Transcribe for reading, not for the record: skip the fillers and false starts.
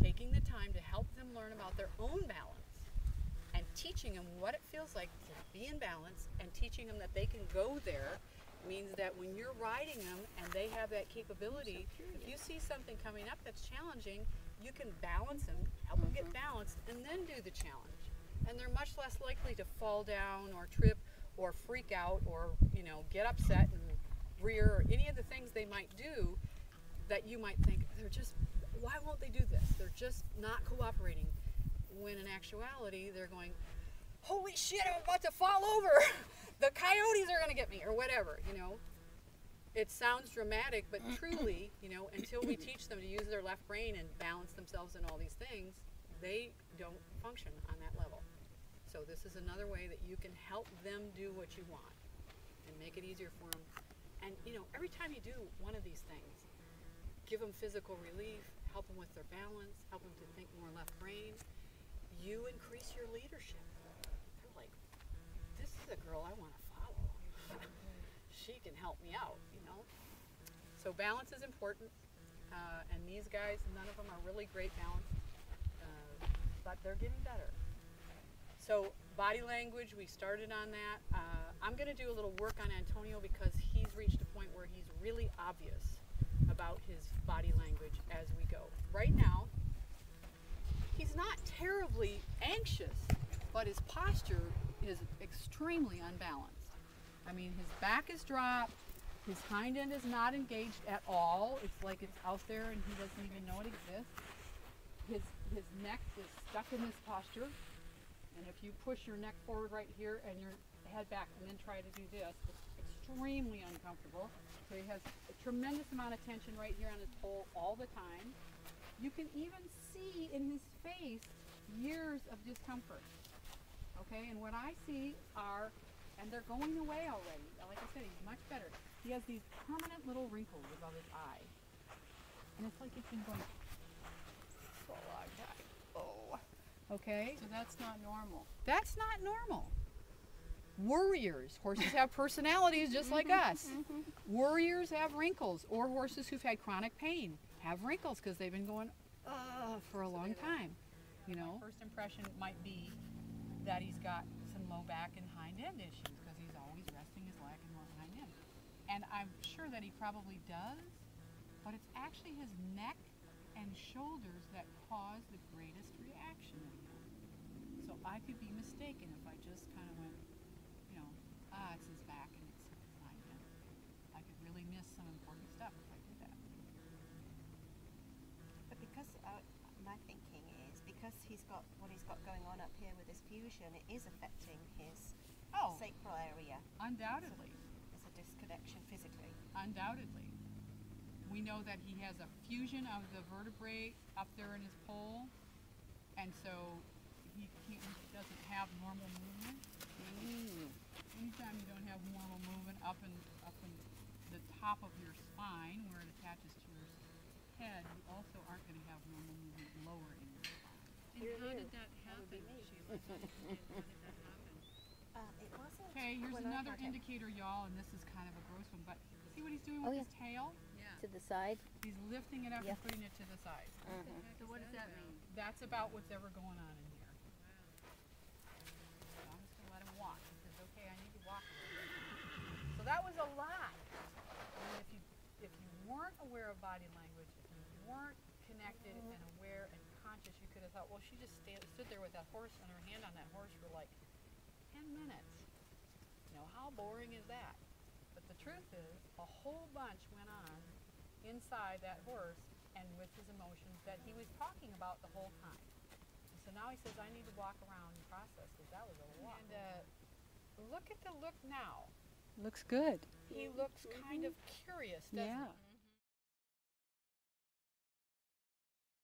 taking the time to help them learn about their own balance and teaching them what it feels like to be in balance, and teaching them that they can go there means that when you're riding them and they have that capability, if you see something coming up that's challenging, you can balance them, help them get balanced, and then do the challenge. And they're much less likely to fall down or trip or freak out or, you know, get upset and rear, or any of the things they might do that you might think, they're just, why won't they do this? They're just not cooperating. When in actuality, they're going, holy shit, I'm about to fall over. The coyotes are going to get me, or whatever, you know. It sounds dramatic, but truly, you know, until we teach them to use their left brain and balance themselves in all these things, they don't function on that level. So this is another way that you can help them do what you want and make it easier for them. And, you know, every time you do one of these things, give them physical relief, help them with their balance, help them to think more left brain, you increase your leadership. They're like, this is a girl I want to follow. She can help me out, you know. So balance is important, and these guys, none of them are really great balance, but they're getting better. So body language, we started on that. I'm going to do a little work on Antonio because he's reached a point where he's really obvious about his body language as we go. Right now, he's not terribly anxious, but his posture is extremely unbalanced. I mean, his back is dropped, his hind end is not engaged at all. It's like it's out there and he doesn't even know it exists. His neck is stuck in this posture. And if you push your neck forward right here and your head back and then try to do this, it's extremely uncomfortable. So he has a tremendous amount of tension right here on his pole all the time. You can even see in his face years of discomfort. Okay, and what I see are, and they're going away already. Like I said, he's much better. He has these permanent little wrinkles above his eye. And it's like he's been going for a long time. Oh. Okay? So that's not normal. That's not normal. Warriors, horses have personalities just like us. Warriors have wrinkles, or horses who've had chronic pain have wrinkles because they've been going for a long time. You know, my first impression might be that he's got some low back and hind end issues because he's always resting his leg and hind end. And I'm sure that he probably does, but it's actually his neck and shoulders that cause the greatest reaction in him. So I could be mistaken if I just kind of went, you know, it's his back and it's his hind end. I could really miss some important stuff if I did that. But because my thinking is because he's got what he's got going on up here with his fusion, it is affecting his sacral area. Undoubtedly. It's a disconnection physically. Undoubtedly. We know that he has a fusion of the vertebrae up there in his pole, and so he doesn't have normal movement. Anytime you don't have normal movement up in the top of your spine where it attaches to your head, you also aren't going to have normal movement lower in your spine. And how did that happen, Sheila? How did that happen? It wasn't. Okay, here's another indicator, y'all, and this is kind of a gross one, but see what he's doing with his tail? Yeah. To the side. He's lifting it up and putting it to the side. So what does that mean? That's about what's ever going on in here. So I'm just going to let him walk. He says, okay, I need to walk a little bit. So that was a lot. I mean, if you weren't aware of body language, if you weren't connected and aware and conscious, you could have thought, well, she just stood there with that horse and her hand on that horse for like 10 minutes. You know, how boring is that? But the truth is, a whole bunch went on inside that horse and with his emotions that he was talking about the whole time. And so now he says, I need to walk around and process because that was a lot. And look at the look now. Looks good. He looks kind of curious, doesn't he?